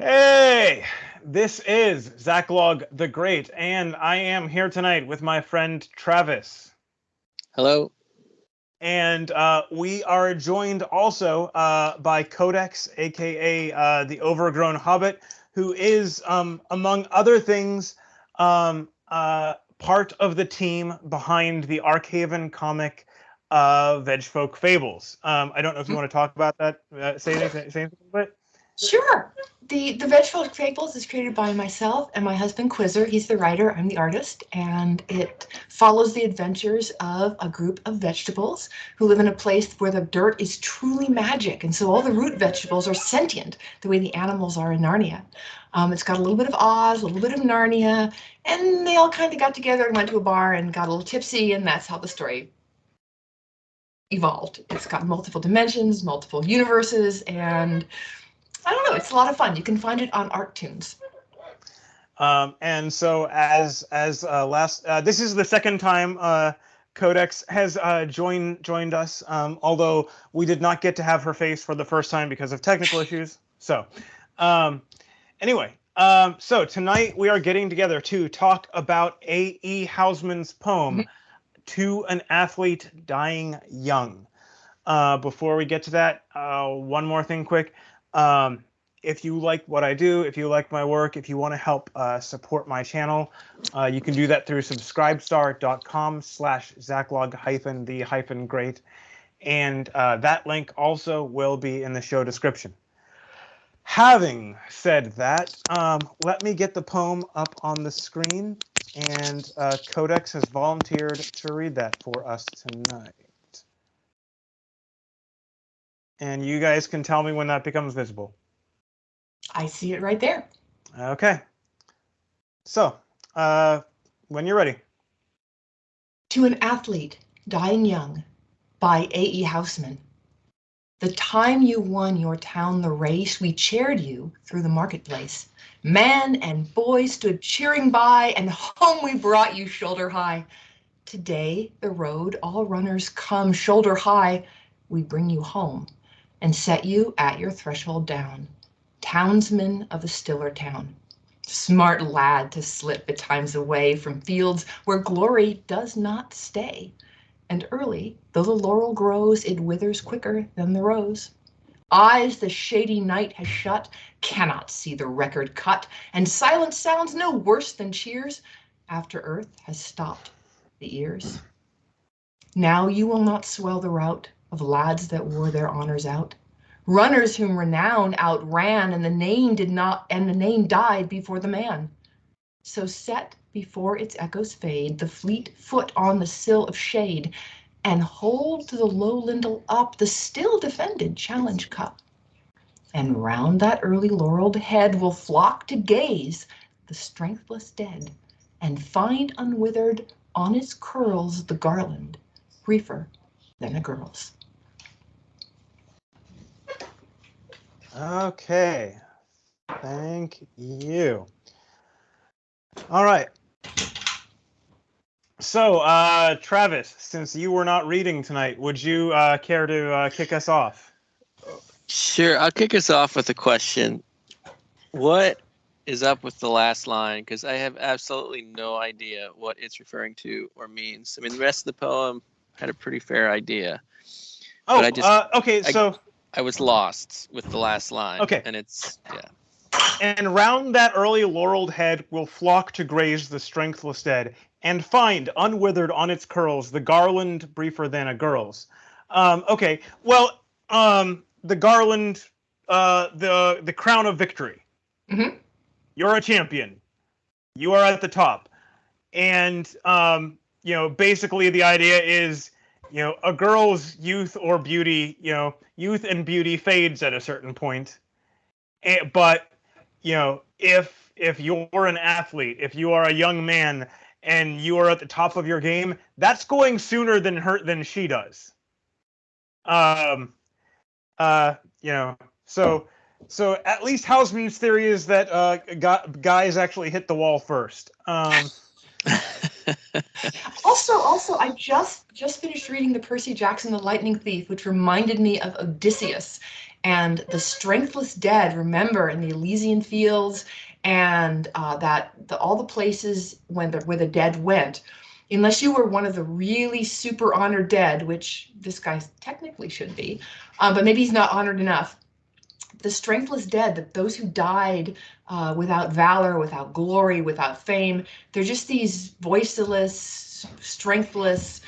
Hey, this is Zachlog the Great, and I am here tonight with my friend Travis. Hello. And we are joined also by Codex, aka the Overgrown Hobbit, who is, among other things, part of the team behind the Arkaven comic Vegfolk Fables. I don't know if you want to talk about that, say anything about it? Sure. The Vegfolk Fables is created by myself and my husband Quizzer. He's the writer, I'm the artist, and it follows the adventures of a group of vegetables who live in a place where the dirt is truly magic, and so all the root vegetables are sentient, the way the animals are in Narnia. It's got a little bit of Oz, a little bit of Narnia, and they all kind of got together and went to a bar and got a little tipsy, and that's how the story evolved. It's got multiple dimensions, multiple universes, and I don't know. It's a lot of fun. You can find it on ArcTunes. And so, as last, this is the second time Codex has joined us. Although we did not get to have her face for the first time because of technical issues. So, anyway, so tonight we are getting together to talk about A.E. Housman's poem, "To an Athlete Dying Young." Before we get to that, one more thing quick. If you like what I do, if you like my work, if you want to help support my channel, you can do that through subscribestar.com/Zachlog-the-great. And that link also will be in the show description. Having said that, let me get the poem up on the screen. And Codex has volunteered to read that for us tonight. And you guys can tell me when that becomes visible. I see it right there. Okay. So, when you're ready. To an Athlete Dying Young by A.E. Housman. The time you won your town the race, we cheered you through the marketplace. Man and boy stood cheering by, and home we brought you shoulder high. Today, the road all runners come shoulder high. We bring you home and set you at your threshold down. Townsman of a stiller town. Smart lad to slip betimes away from fields where glory does not stay. And early, though the laurel grows, it withers quicker than the rose. Eyes the shady night has shut cannot see the record cut, and silence sounds no worse than cheers after earth has stopped the ears. Now you will not swell the rout of lads that wore their honors out. Runners whom renown outran, and the name died before the man. So set before its echoes fade, the fleet foot on the sill of shade, and hold to the low lindel up the still defended challenge cup. And round that early laureled head will flock to gaze the strengthless dead, and find unwithered on its curls the garland, briefer than a girl's. Okay. Thank you. All right. So, Travis, since you were not reading tonight, would you care to kick us off? Sure. I'll kick us off with a question. What is up with the last line? Because I have absolutely no idea what it's referring to or means. I mean, the rest of the poem had a pretty fair idea. Oh, but okay, so... I was lost with the last line. Okay. And it's, yeah. And round that early laureled head will flock to graze the strengthless dead, and find unwithered on its curls the garland briefer than a girl's. Okay, well, the garland, the crown of victory. Mm-hmm. You're a champion. You are at the top. And, basically the idea is, a girl's youth or beauty, youth and beauty fades at a certain point. But, if you're an athlete, if you are a young man and you are at the top of your game, that's going sooner than she does. So at least Housman's theory is that guys actually hit the wall first. Also, I just finished reading the Percy Jackson, The Lightning Thief, which reminded me of Odysseus. And the strengthless dead, remember, in the Elysian fields and all the places where the dead went, unless you were one of the really super honored dead, which this guy technically should be, but maybe he's not honored enough. The strengthless dead, those who died without valor, without glory, without fame, they're just these voiceless, strengthless,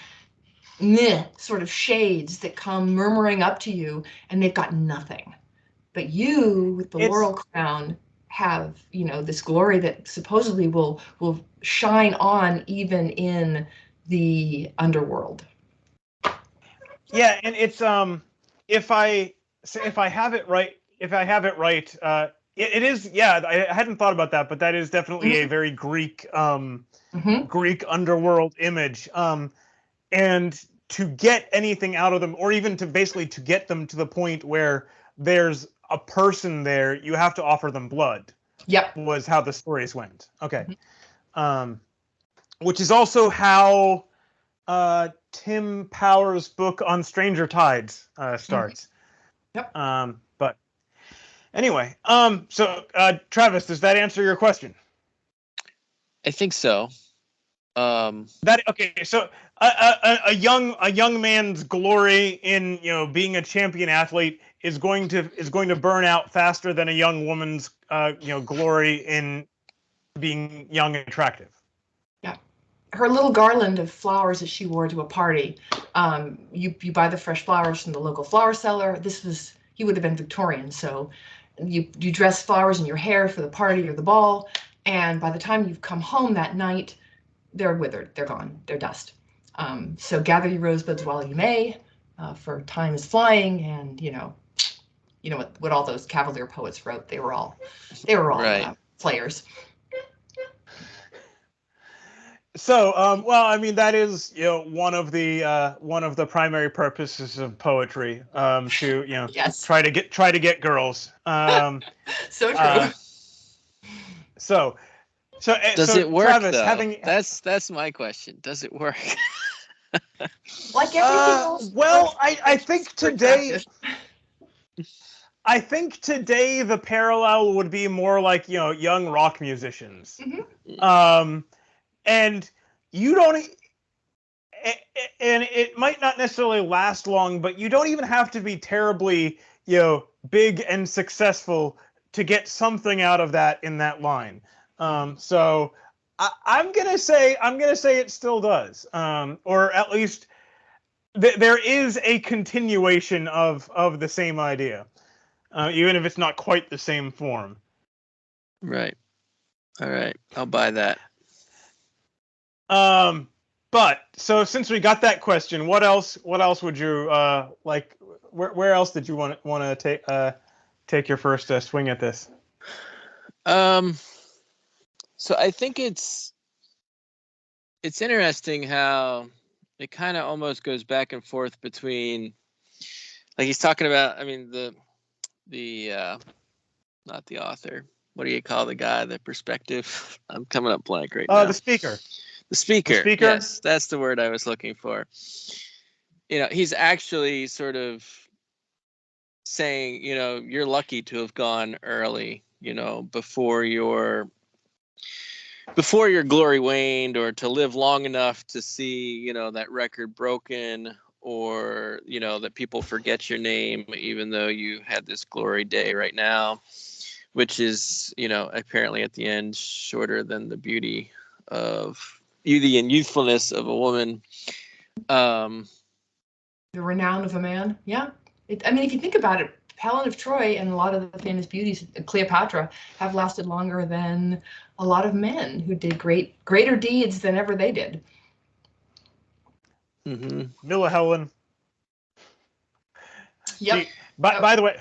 sort of shades that come murmuring up to you, and they've got nothing. But you, with the laurel crown, have, this glory that supposedly will shine on even in the underworld. Yeah, and it's if I have it right, it is, yeah, I hadn't thought about that, but that is definitely a very Greek Greek underworld image. And to get anything out of them, or even to basically to get them to the point where there's a person there, you have to offer them blood. Yep. Was how the stories went. Okay. Which is also how Tim Power's book on Stranger Tides starts. Yep. But anyway, so Travis, does that answer your question? I think so. That okay? So a young man's glory in being a champion athlete is going to burn out faster than a young woman's glory in being young and attractive. Yeah, her little garland of flowers that she wore to a party. You buy the fresh flowers from the local flower seller. He would have been Victorian, so you dress flowers in your hair for the party or the ball, and by the time you've come home that night, they're withered, they're gone, they're dust. So gather your rosebuds while you may, for time is flying, and you know what all those Cavalier poets wrote. They were all right. players. So, well, I mean, that is one of the primary purposes of poetry, to Yes. try to get girls. So true. Does it work, Travis, though? That's my question. Does it work? Like everything else. Well, I think today. I think today the parallel would be more like young rock musicians, and you don't. And it might not necessarily last long, but you don't even have to be terribly big and successful to get something out of that in that line. So I'm gonna say it still does, or at least there is a continuation of the same idea, even if it's not quite the same form. Right. All right. I'll buy that. But so since we got that question, what else would you like? Where else did you want to take your first swing at this? So I think it's interesting how it kind of almost goes back and forth between, like he's talking about. I mean the not the author. What do you call the guy? The perspective. I'm coming up blank right now. The speaker. The speaker. The speaker. Yes, that's the word I was looking for. He's actually sort of saying, you're lucky to have gone early, before your glory waned, or to live long enough to see, that record broken, or, that people forget your name, even though you had this glory day right now, which is, apparently at the end shorter than the beauty and youthfulness of a woman. The renown of a man. Yeah. I mean, if you think about it, Helen of Troy and a lot of the famous beauties, Cleopatra, have lasted longer than a lot of men who did greater deeds than ever they did. Mm-hmm. Milla Helen. Yep. By the way,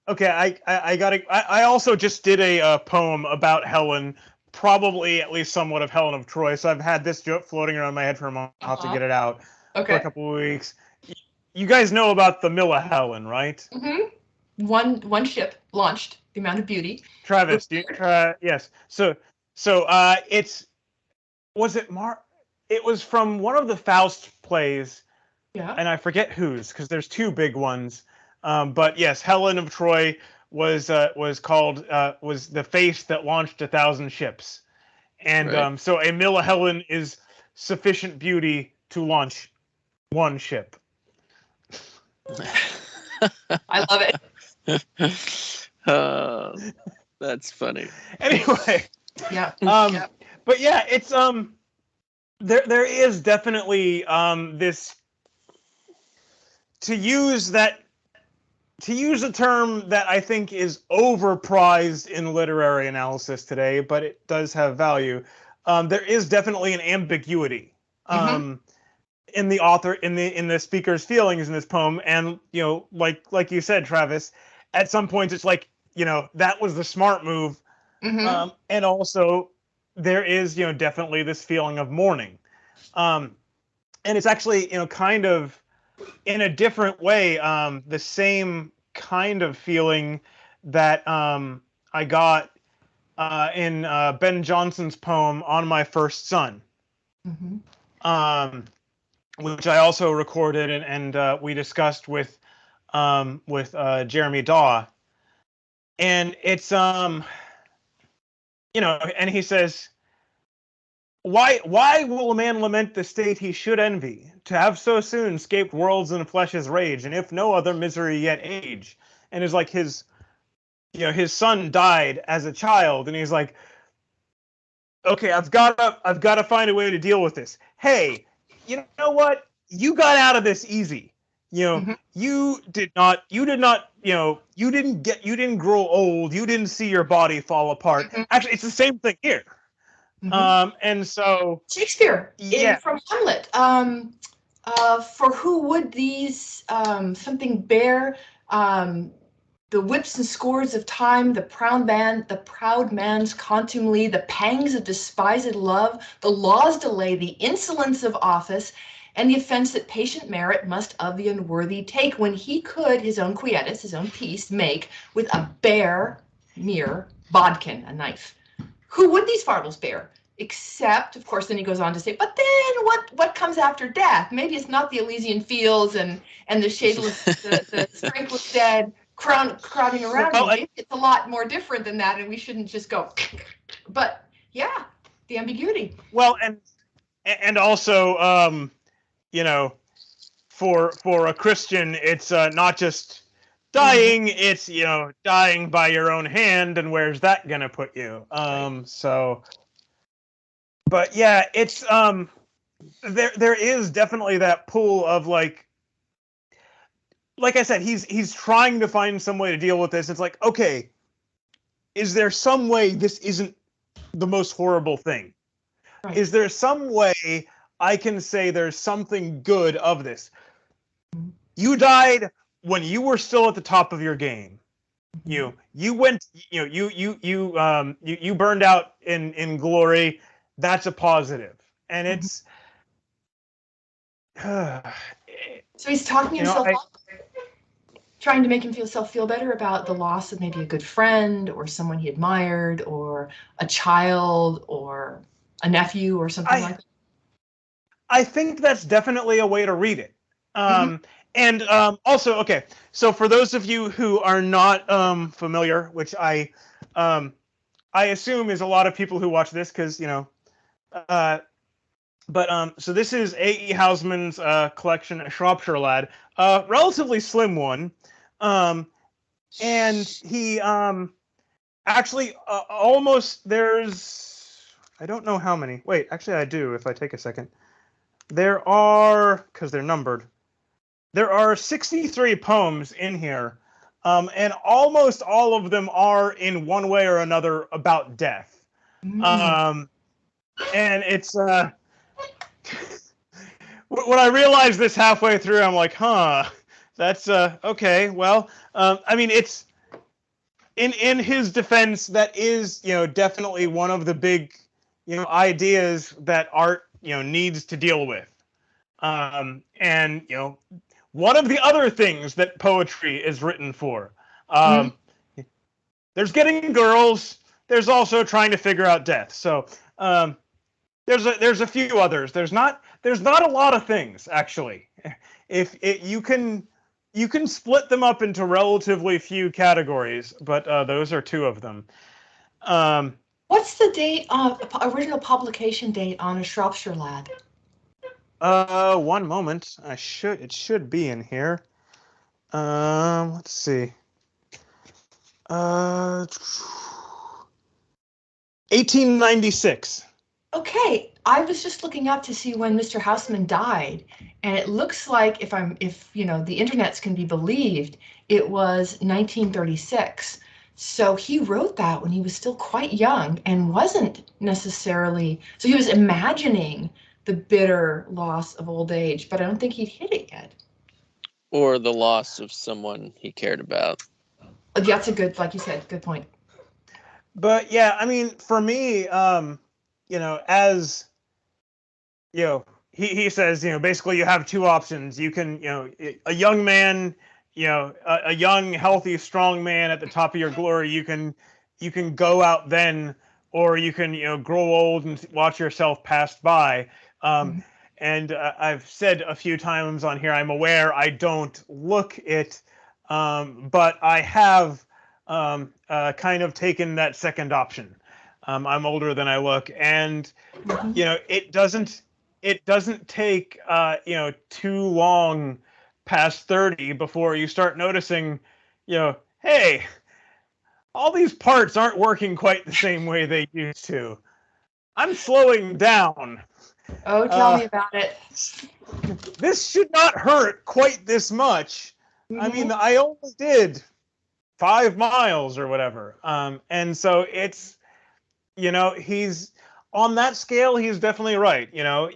okay, I also just did a poem about Helen, probably at least somewhat of Helen of Troy. So I've had this joke floating around my head for a moment. I'll have to get it out for a couple of weeks. You guys know about the Milla Helen, right? Mm-hmm. One ship launched. The amount of beauty. Travis, yes. So it was from one of the Faust plays. Yeah. And I forget whose, because there's two big ones. But yes, Helen of Troy was called was the face that launched 1,000 ships, and Right. so a Milla Helen is sufficient beauty to launch one ship. I love it. That's funny. Anyway, Yeah. but yeah, it's there is definitely this, to use a term that I think is overprized in literary analysis today, but it does have value. There is definitely an ambiguity in the author, in the speaker's feelings in this poem, and like you said, Travis, at some points it's like, that was the smart move, and also there is definitely this feeling of mourning, and it's actually kind of in a different way, the same kind of feeling that I got in Ben Jonson's poem "On My First Son," which I also recorded and we discussed with Jeremy Daw, and it's and he says, Why will a man lament the state he should envy, to have so soon scaped worlds and flesh's rage, and if no other misery yet age? And it's like his son died as a child, and he's like, okay, I've got to find a way to deal with this. Hey, you know what? You got out of this easy. You did not, you didn't grow old. You didn't see your body fall apart. Actually, it's the same thing here. And so Shakespeare yeah, from Hamlet. For who would these something bear? The whips and scores of time, the proud man's contumely, the pangs of despised love, the law's delay, the insolence of office, and the offense that patient merit must of the unworthy take, when he could his own quietus, his own peace, make with a bare mere bodkin, a knife. Who would these fardels bear? Except, of course, then he goes on to say, but then what comes after death? Maybe it's not the Elysian fields and the shadeless, the strengthless dead crowding around me. Maybe it's a lot more different than that, and we shouldn't just go. But yeah, the ambiguity. Well, and also, for a Christian, it's not just dying; it's dying by your own hand, and where's that gonna put you? So, but yeah, it's there is definitely that pull of like I said, he's trying to find some way to deal with this. It's like, okay, is there some way this isn't the most horrible thing? Right. Is there some way I can say there's something good of this? You died when you were still at the top of your game. You went, you burned out in glory. That's a positive, and it's. So he's talking himself up, trying to make himself feel better about the loss of maybe a good friend or someone he admired or a child or a nephew or something like that. I think that's definitely a way to read it. And also, okay, so for those of you who are not familiar, which I assume is a lot of people who watch this, because so this is A.E. Housman's collection, A Shropshire Lad, relatively slim one, and he actually almost, there's, I don't know how many. Wait, actually I do if I take a second. There are, because they're numbered, there are 63 poems in here, and almost all of them are in one way or another about death. And it's when I realized this halfway through, I'm like, huh, that's okay. Well, I mean, it's in his defense, that is definitely one of the big ideas that art needs to deal with, and one of the other things that poetry is written for. There's getting girls. There's also trying to figure out death. So there's a few others. There's not a lot of things, actually. If you can you can split them up into relatively few categories, but those are two of them. What's the date, original publication date on A Shropshire Lad? One moment. It should be in here. Let's see. 1896. Okay, I was just looking up to see when Mr. Housman died, and it looks like if you know the internets can be believed, it was 1936. So he wrote that when he was still quite young and wasn't necessarily, so he was imagining the bitter loss of old age, but I don't think he'd hit it yet. Or the loss of someone he cared about. That's a good, like you said, good point. But yeah, I mean, for me, you know, as you know, he says, you know, basically you have two options. You can, you know, a young man, you know, a young, healthy, strong man at the top of your glory. You can go out then, or you can, you know, grow old and watch yourself pass by. And I've said a few times on here, I'm aware I don't look it, but I have kind of taken that second option. I'm older than I look, and you know, it doesn't take you know, too long past 30 before you start noticing, you know, hey, all these parts aren't working quite the same way they used to. I'm slowing down. Oh, tell me about it. This should not hurt quite this much. I mean, I only did 5 miles or whatever. And so it's, you know, he's on that scale, he's definitely right. You know,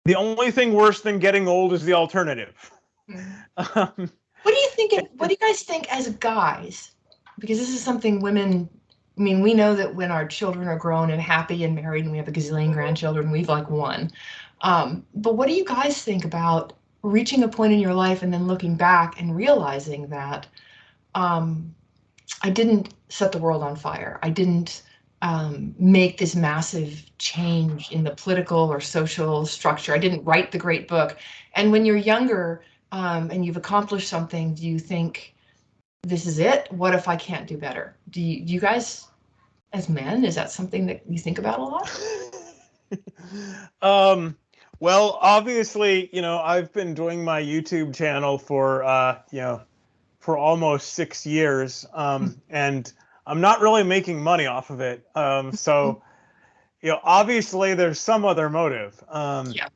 the only thing worse than getting old is the alternative. What do you think? What do you guys think as guys? Because this is something women. I mean, we know that when our children are grown and happy and married, and we have a gazillion grandchildren, we've like won. But what do you guys think about reaching a point in your life and then looking back and realizing that I didn't set the world on fire. I didn't make this massive change in the political or social structure. I didn't write the great book. And when you're younger and you've accomplished something, do you think, this is it? What if I can't do better? Do you guys, as men, is that something that you think about a lot? Well, obviously, you know, I've been doing my YouTube channel for, you know, for almost 6 years, and I'm not really making money off of it. So, you know, obviously there's some other motive. Yeah.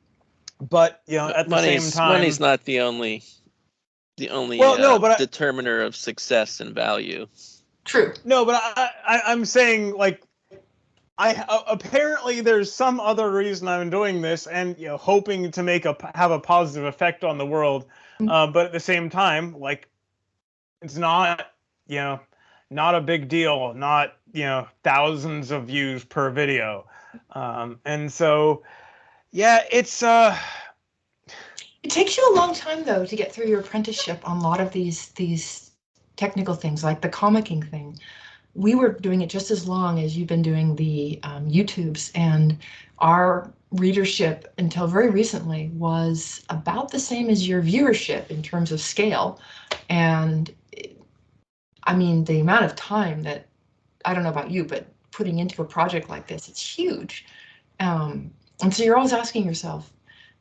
But, you know, at the same time, money's not the only well, no, but determiner of success and value. True. No, but I'm saying, like, apparently there's some other reason I'm doing this, and, you know, hoping to have a positive effect on the world. But at the same time, like, it's not, you know, not a big deal, not, you know, thousands of views per video. And so, yeah, it's It takes you a long time, though, to get through your apprenticeship on a lot of these technical things, like the comicking thing. We were doing it just as long as you've been doing the YouTubes, and our readership until very recently was about the same as your viewership in terms of scale. And I mean, the amount of time that, I don't know about you, but putting into a project like this, it's huge. And so you're always asking yourself,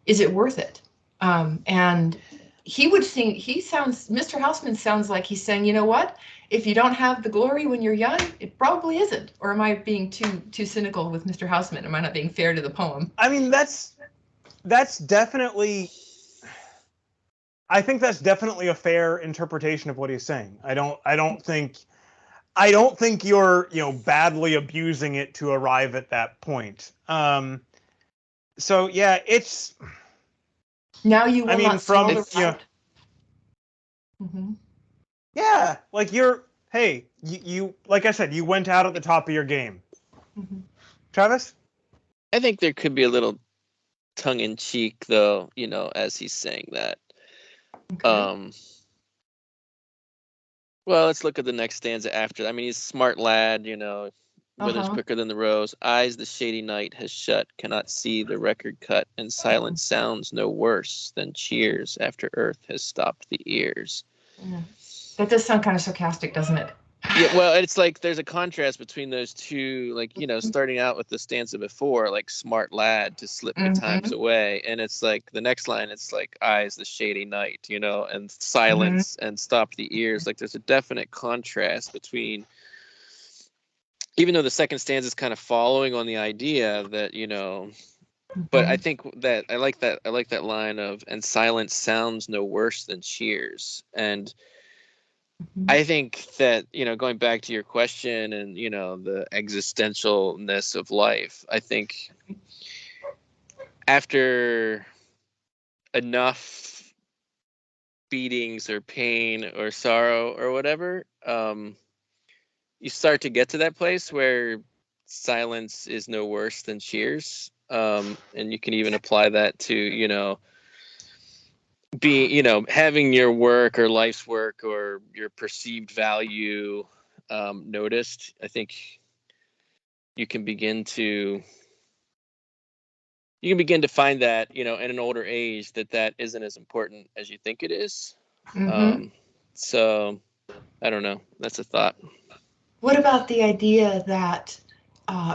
is it worth it? And he would think, Mr. Housman sounds like he's saying, you know what? If you don't have the glory when you're young, it probably isn't. Or am I being too cynical with Mr. Housman? Am I not being fair to the poem? I mean, that's definitely, I think that's definitely a fair interpretation of what he's saying. I don't think you're, you know, badly abusing it to arrive at that point. So yeah, it's, now you will, I mean, not from, the you know, yeah, like you like I said, you went out at the top of your game. Travis? I think there could be a little tongue-in-cheek, though, you know, as he's saying that. Okay. Well, let's look at the next stanza after. I mean, he's a smart lad, you know. withers quicker than the rose. Eyes the shady night has shut, cannot see the record cut, and silence sounds no worse than cheers after earth has stopped the ears. Yeah. That does sound kind of sarcastic, doesn't it? Yeah, well, it's like there's a contrast between those two, like, starting out with the stanza before, like, smart lad to slip betimes away. And it's like the next line, it's like eyes the shady night, and silence and stop the ears. Like there's a definite contrast between, even though the second stanza is kind of following on the idea that, but I think that I like that line of, and silence sounds no worse than cheers. And I think that, going back to your question and, the existentialness of life, I think after enough beatings or pain or sorrow or whatever, you start to get to that place where silence is no worse than cheers. And you can even apply that to, having your work or life's work or your perceived value noticed. I think you can begin to find that, in an older age, that isn't as important as you think it is. So I don't know. That's a thought. What about the idea that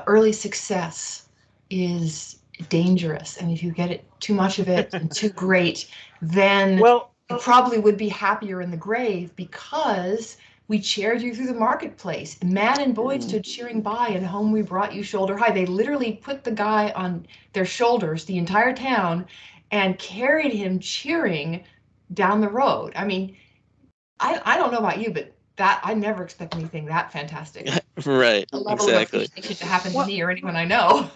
early success is dangerous, and if you get it too much of it and too great, then you probably would be happier in the grave, because we cheered you through the marketplace. Man and boy stood cheering by, and home we brought you shoulder high. They literally put the guy on their shoulders, the entire town, and carried him cheering down the road. I mean, I don't know about you, but that I never expect anything that fantastic. Right. A level of appreciation to happen to me or anyone I know.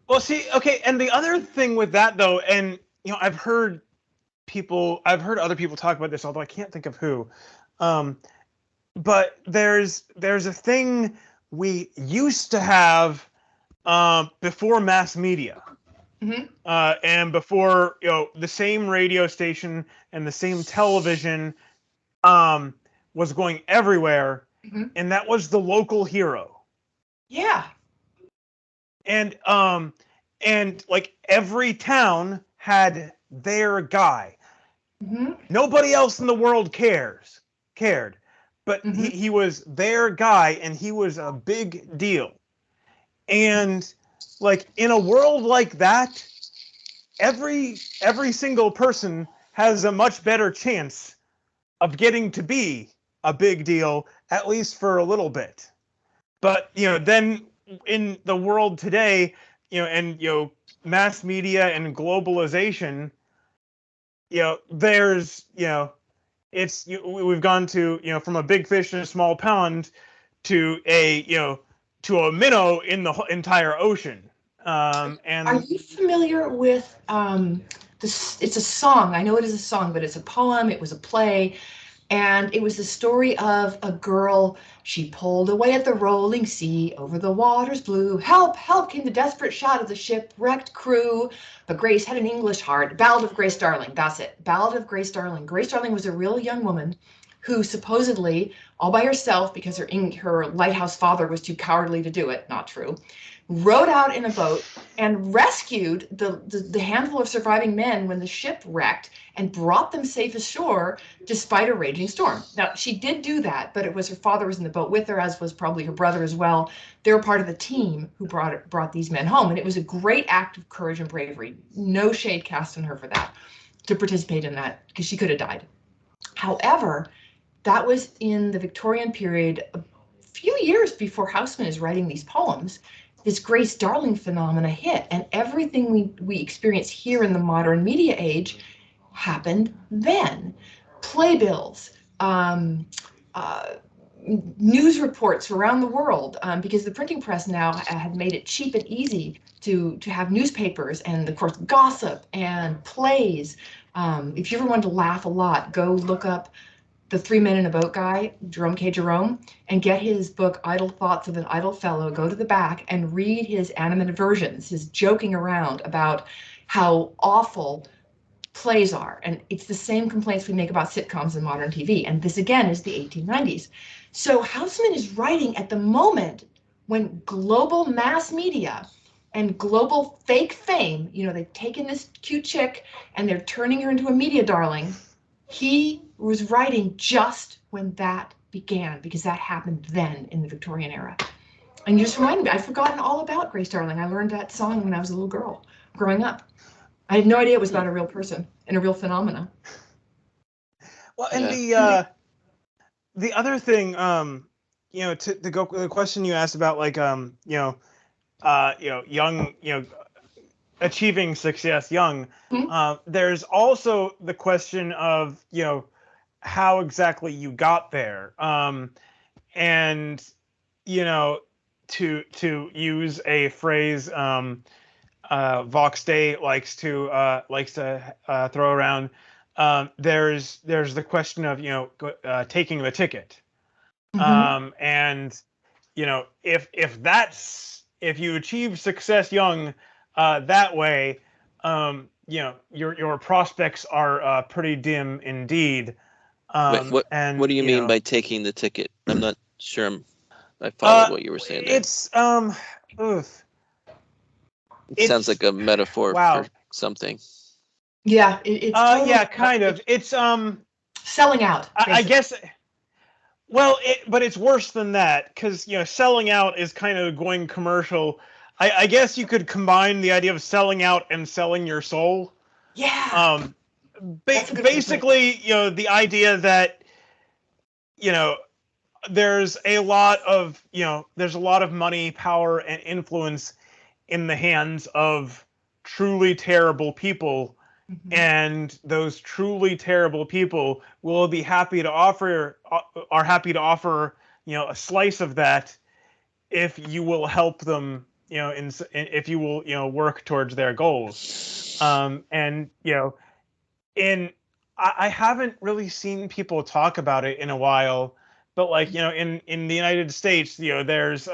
Well, see, okay, and the other thing with that, though, and I've heard other people talk about this, although I can't think of who. But there's a thing we used to have before mass media, and before the same radio station and the same television was going everywhere, and that was the local hero. Yeah. And like every town had their guy. Nobody else in the world cared, but he was their guy, and he was a big deal. And like in a world like that, every single person has a much better chance of getting to be a big deal, at least for a little bit. But then in the world today, and mass media and globalization, there's we've gone to from a big fish in a small pond to a minnow in the entire ocean. And are you familiar with this? It's a song. I know it is a song, but it's a poem. It was a play. And it was the story of a girl. She pulled away at the rolling sea, over the waters blue. Help, help, came the desperate shout of the shipwrecked crew. But Grace had an English heart. Ballad of Grace Darling, that's it. Ballad of Grace Darling. Grace Darling was a real young woman who supposedly, all by herself, because her lighthouse father was too cowardly to do it, not true, rowed out in a boat and rescued the handful of surviving men when the ship wrecked, and brought them safe ashore despite a raging storm. Now, she did do that, but it was her father was in the boat with her, as was probably her brother as well. They were part of the team who brought these men home, and it was a great act of courage and bravery. No shade cast on her for that, to participate in that, because she could have died. However, that was in the Victorian period, a few years before Housman is writing these poems. This Grace Darling phenomena hit, and everything we experience here in the modern media age happened then. Playbills, news reports around the world, because the printing press now had made it cheap and easy to have newspapers, and of course gossip and plays. If you ever wanted to laugh a lot, go look up the Three Men in a Boat guy, Jerome K. Jerome, and get his book, Idle Thoughts of an Idle Fellow. Go to the back and read his animadversions, his joking around about how awful plays are. And it's the same complaints we make about sitcoms and modern TV. And this, again, is the 1890s. So Housman is writing at the moment when global mass media and global fake fame, they've taken this cute chick and they're turning her into a media darling. He was writing just when that began, because that happened then in the Victorian era. And you just reminded me, I'd forgotten all about Grace Darling. I learned that song when I was a little girl growing up. I had no idea it was about a real person and a real phenomena. Well, and the other thing, to go the question you asked about, like, young, achieving success young. Mm-hmm. There's also the question of, how exactly you got there, and to use a phrase Vox Day likes to throw around. There's the question of taking the ticket, and if you achieve success young that way, your prospects are pretty dim indeed. Wait, what do you mean by taking the ticket? I'm not sure I followed what you were saying there. It's It sounds like a metaphor for something. Yeah, it's totally kind of. It's selling out. I guess. Well, but it's worse than that, because selling out is kind of going commercial. I guess you could combine the idea of selling out and selling your soul. Yeah. Basically, the idea that there's a lot of money, power, and influence in the hands of truly terrible people, and those truly terrible people will be happy to offer a slice of that if you will help them, if you will work towards their goals. I haven't really seen people talk about it in a while, but like in the United States, there's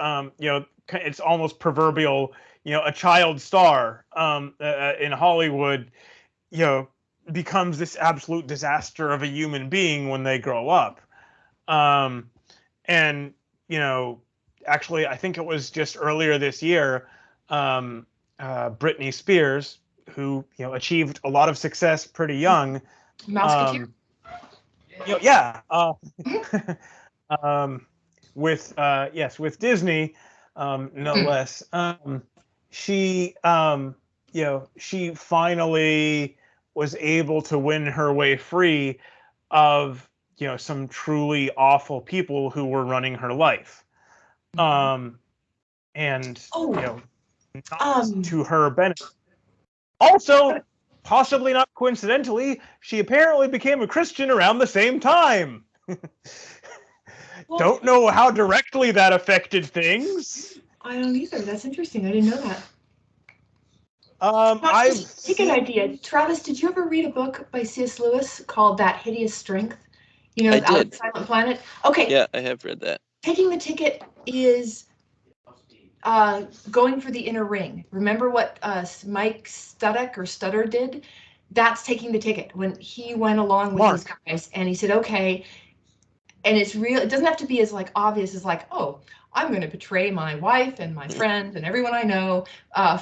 it's almost proverbial, a child star in Hollywood becomes this absolute disaster of a human being when they grow up. And actually, I think it was just earlier this year, Britney Spears, who achieved a lot of success pretty young. Mouseketeer. With Disney, no less. She she finally was able to win her way free of some truly awful people who were running her life, and to her benefit. Also, possibly not coincidentally, she apparently became a Christian around the same time. Don't know how directly that affected things. I don't either. That's interesting. I didn't know that. I've seen... an idea. Travis, did you ever read a book by C.S. Lewis called That Hideous Strength? I did. Silent Planet? Okay. Yeah, I have read that. Taking the ticket is going for the inner ring. Remember what Mike Stutter did? That's taking the ticket. When he went along with these guys and he said, okay, and it's real. It doesn't have to be as like obvious as like, oh, I'm going to betray my wife and my friend and everyone I know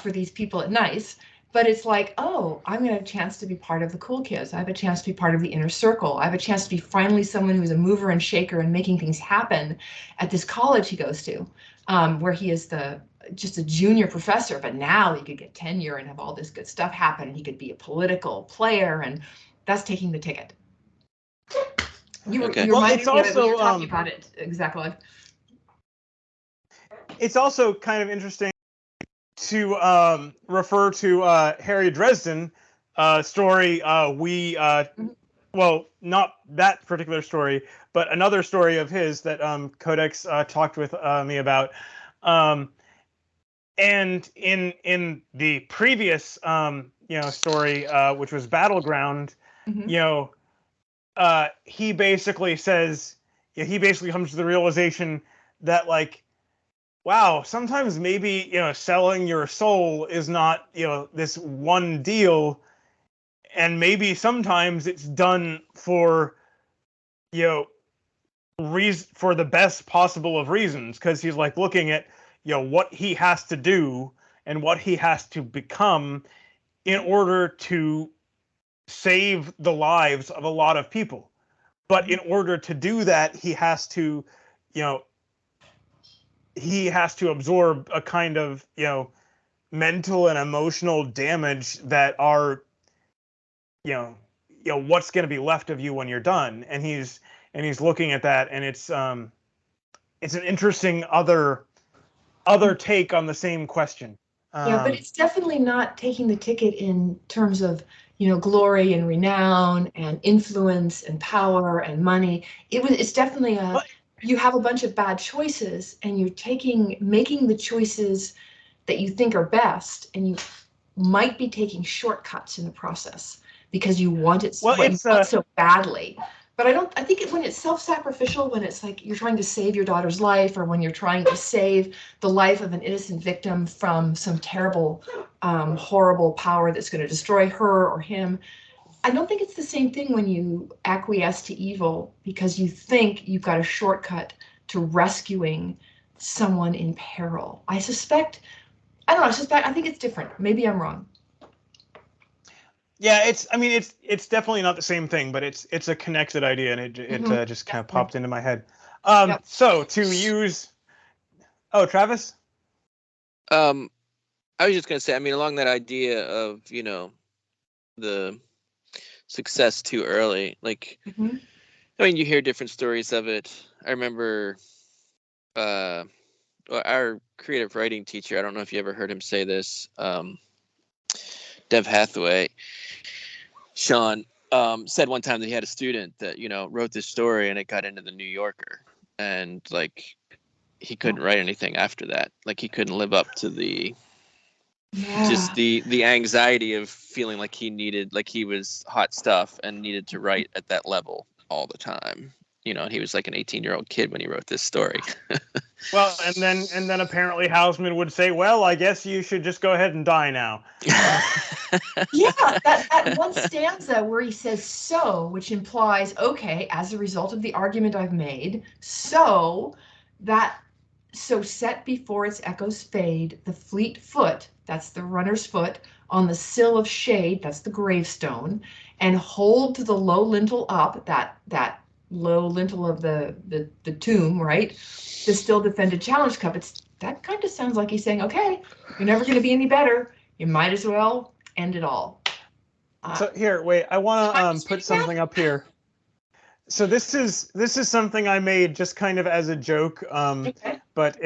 for these people at Nice. But it's like, oh, I'm going to have a chance to be part of the cool kids. I have a chance to be part of the inner circle. I have a chance to be finally someone who's a mover and shaker and making things happen at this college he goes to, where he is just a junior professor. But now he could get tenure and have all this good stuff happen. And he could be a political player. And that's taking the ticket. You reminded me of it when you were talking about it. Exactly. It's also kind of interesting to refer to Harry Dresden story. Well, not that particular story, but another story of his that Codex talked with me about. And in the previous story, which was Battleground, he basically says, he basically comes to the realization that, like, wow, sometimes maybe, selling your soul is not, this one deal. And maybe sometimes it's done for, for the best possible of reasons. Because he's like looking at, what he has to do and what he has to become in order to save the lives of a lot of people. But in order to do that, he has to absorb a kind of mental and emotional damage that are what's going to be left of you when you're done. And he's looking at that, and it's an interesting other take on the same question. Yeah, but it's definitely not taking the ticket in terms of, glory and renown and influence and power and money. It's definitely you have a bunch of bad choices, and you're making the choices that you think are best, and you might be taking shortcuts in the process because you want it so badly. But I think when it's self-sacrificial, when it's like you're trying to save your daughter's life, or when you're trying to save the life of an innocent victim from some terrible, horrible power that's going to destroy her or him, I don't think it's the same thing when you acquiesce to evil because you think you've got a shortcut to rescuing someone in peril. I think it's different. Maybe I'm wrong. Yeah, it's definitely not the same thing, but it's a connected idea, and it just kind of popped into my head. So to use, Travis? I was just gonna say, along that idea of the success too early, like you hear different stories of it. I remember our creative writing teacher, I don't know if you ever heard him say this, Dev Hathaway, Sean, said one time that he had a student that wrote this story and it got into the New Yorker, and like he couldn't write anything after that. Like he couldn't live up to the just the anxiety of feeling like he was hot stuff and needed to write at that level all the time. And he was like an 18-year-old kid when he wrote this story. Well, and then apparently Housman would say, "Well, I guess you should just go ahead and die now." Yeah, that one stanza where he says "so," which implies, okay, as a result of the argument I've made, so set before its echoes fade, the fleet foot, that's the runner's foot, on the sill of shade, that's the gravestone, and hold to the low lintel up, that low lintel of the tomb, right? The still defended challenge cup. That kind of sounds like he's saying, okay, you're never going to be any better. You might as well end it all. So here, wait, I want to put something up here. So this is something I made just kind of as a joke, Okay. but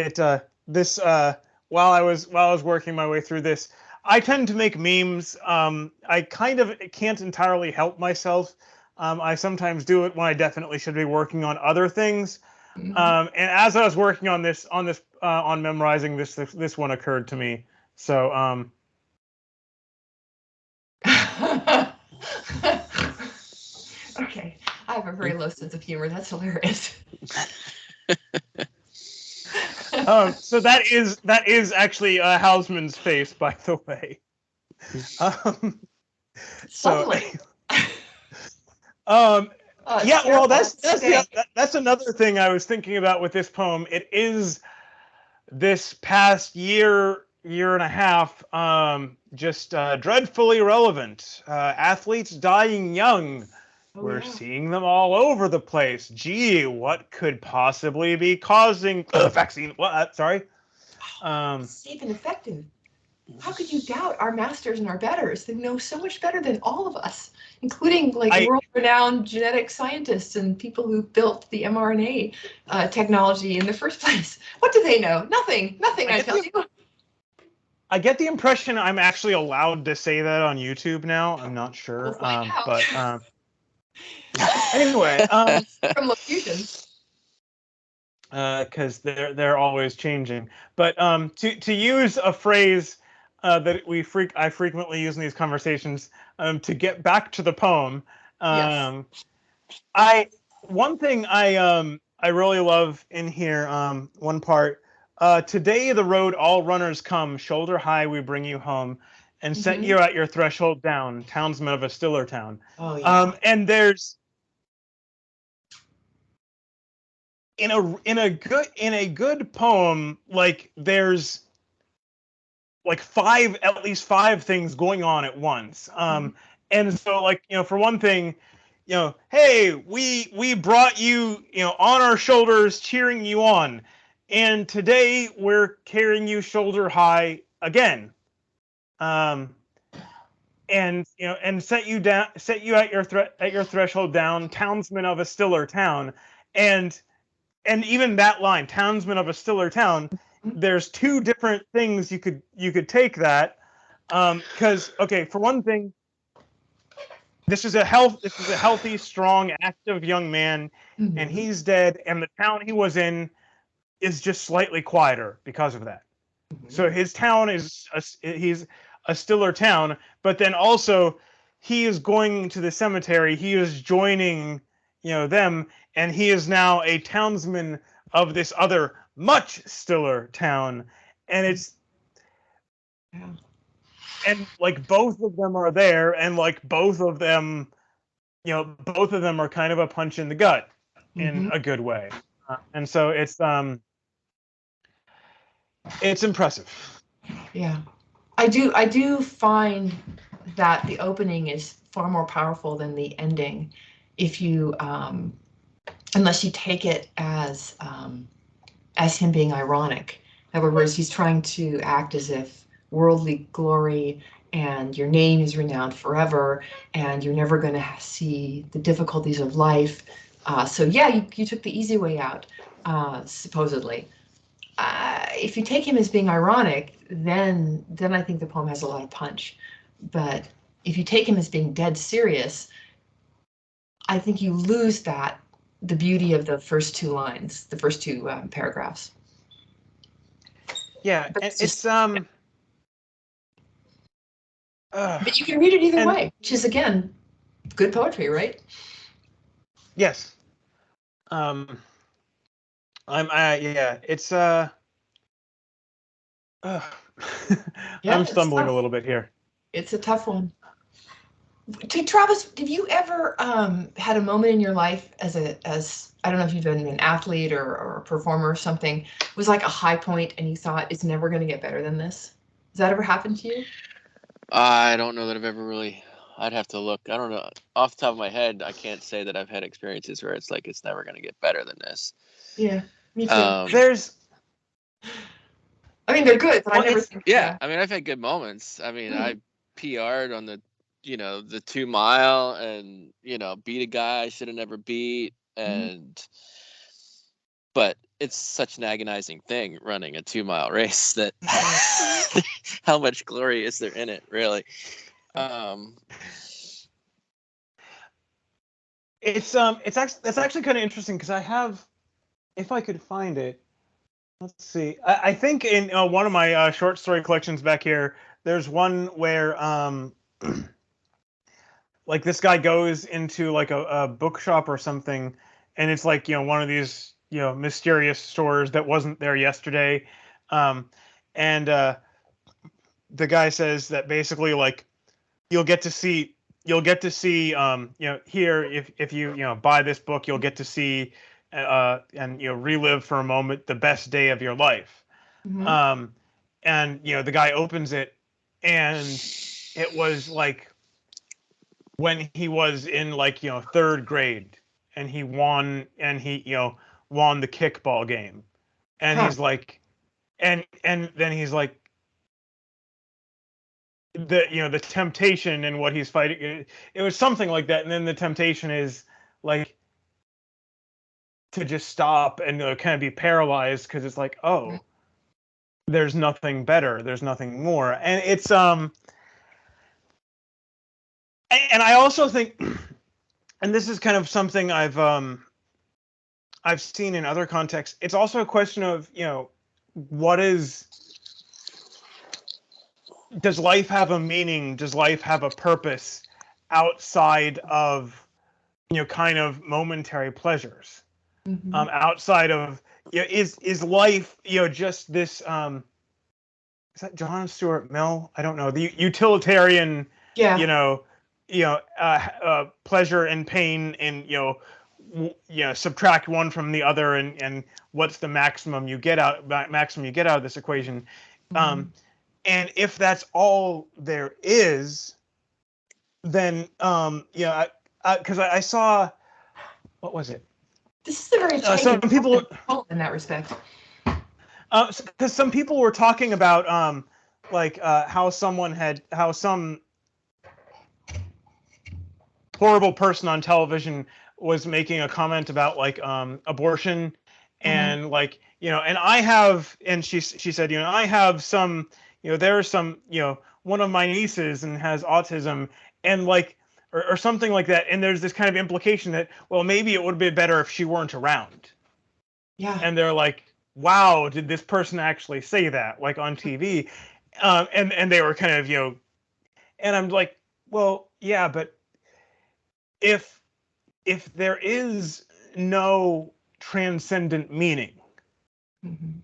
while I was working my way through this, I tend to make memes. I kind of can't entirely help myself. I sometimes do it when I definitely should be working on other things. And as I was working on memorizing this one occurred to me. So Okay, I have a very low sense of humor. That's hilarious. So that is actually Housman's face, by the way. So yeah, well, that's another thing I was thinking about with this poem. It is this past year and a half, just dreadfully relevant. Athletes dying young. We're seeing them all over the place. Gee, what could possibly be causing vaccine? What? Sorry. Safe and effective. How could you doubt our masters and our betters? They know so much better than all of us, including world-renowned genetic scientists and people who built the mRNA technology in the first place. What do they know? Nothing. I tell you. I get the impression I'm actually allowed to say that on YouTube now. I'm not sure, We'll find out. but anyway, from locution. Because they're always changing. But to use a phrase that I frequently use in these conversations, to get back to the poem. Yes. One thing I really love in here, one part. Today the road all runners come, shoulder high we bring you home, and set you at your threshold down, townsmen of a stiller town. Oh yeah. And there's in a good poem, like there's like at least five things going on at once. And so like, for one thing, hey, we brought you, on our shoulders, cheering you on, and today we're carrying you shoulder high again. And and set you at your threshold down, townsman of a stiller town, and even that line, townsman of a stiller town, there's two different things you could take that, because okay, for one thing, this is a healthy, strong, active young man, and he's dead, and the town he was in is just slightly quieter because of that. So his town he's a stiller town, but then also he is going to the cemetery. He is joining, them, and he is now a townsman of this other much stiller town, and it's and like both of them are there, and like both of them are kind of a punch in the gut in a good way, and so it's impressive. Yeah, I do find that the opening is far more powerful than the ending, if you unless you take it as him being ironic. In other words, he's trying to act as if worldly glory and your name is renowned forever, and you're never going to see the difficulties of life. So yeah, you took the easy way out, supposedly. If you take him as being ironic, then I think the poem has a lot of punch. But if you take him as being dead serious, I think you lose the beauty of the first two lines, the first two paragraphs. Yeah, but but you can read it either way, which is again good poetry, right? Yes. It's I'm stumbling a little bit here. It's a tough one. Travis, have you ever had a moment in your life as I don't know if you've been an athlete or a performer or something, it was like a high point and you thought it's never going to get better than this? Has that ever happened to you? I don't know that I've ever really. I'd have to look. I don't know. Off the top of my head, I can't say that I've had experiences where it's like it's never going to get better than this. Yeah, me too. I mean, they're good, but I never think. Yeah, I mean, I've had good moments. I mean, I PR'd on the 2 mile and, beat a guy I should have never beat. But it's such an agonizing thing running a 2 mile race that how much glory is there in it, really? It's actually kind of interesting because I have, if I could find it, let's see. I think in one of my short story collections back here, there's one where like this guy goes into like a bookshop or something, and it's like one of these mysterious stores that wasn't there yesterday, and the guy says that basically like you'll get to see here if you buy this book, you'll get to see and relive for a moment the best day of your life. And the guy opens it, and it was like when he was in like third grade, and he won the kickball game, and he's like, and then he's like, the temptation and what he's fighting, it was something like that, and then the temptation is like to just stop and kind of be paralyzed because it's like, oh, there's nothing better, there's nothing more. And it's and I also think, and this is kind of something I've seen in other contexts, it's also a question of does life have a meaning? Does life have a purpose outside of kind of momentary pleasures? Outside of is life just this is that John Stuart Mill? I don't know, the utilitarian pleasure and pain, and subtract one from the other, and what's the maximum you get out of this equation. Mm-hmm. And if that's all there is, then because I saw, what was it? This is a very some people in that respect. Because some people were talking about how some horrible person on television was making a comment about abortion, and and I have, and she said, I have some, there's some, one of my nieces and has autism, and or something like that, and there's this kind of implication that, well, maybe it would be better if she weren't around. Yeah. And they're like, wow, did this person actually say that, on TV? And they were kind of, and I'm like, well, yeah, but if there is no transcendent meaning,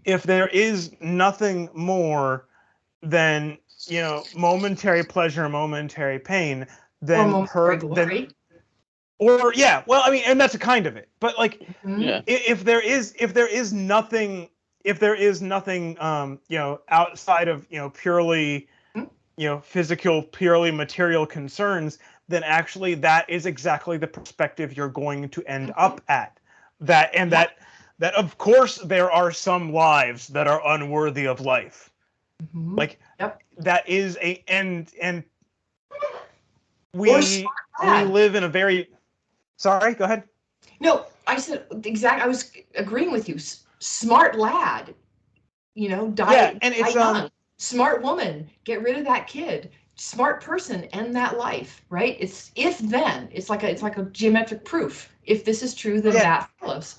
if there is nothing more than, momentary pleasure, momentary pain, then well, I mean, and that's a kind of it, but if there is nothing, outside of, purely, physical, purely material concerns, then actually that is exactly the perspective you're going to end up at. That of course there are some lives that are unworthy of life. That is and we live in a very, sorry, go ahead. No, I said I was agreeing with you. Smart lad, die. Yeah, and it's young. Smart woman, get rid of that kid. Smart person, end that life. Right? It's if then. It's like a geometric proof. If this is true, then that follows.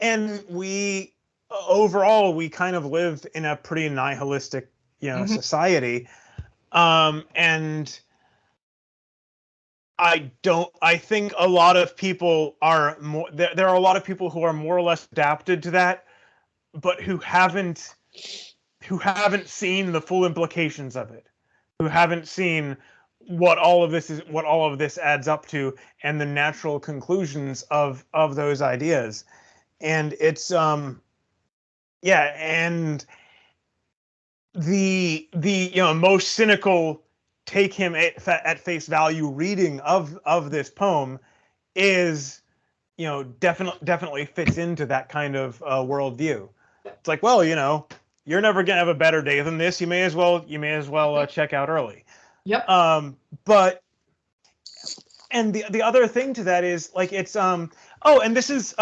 And we overall we kind of live in a pretty nihilistic, society, and I think a lot of people are more, there are a lot of people who are more or less adapted to that, but who haven't seen the full implications of it, who haven't seen what all of this adds up to, and the natural conclusions of those ideas. And it's and the most cynical, take him at face value reading of this poem is, definitely fits into that kind of worldview. It's like, well, you're never gonna have a better day than this. You may as well check out early. Yep. But and the other thing to that is it's and this is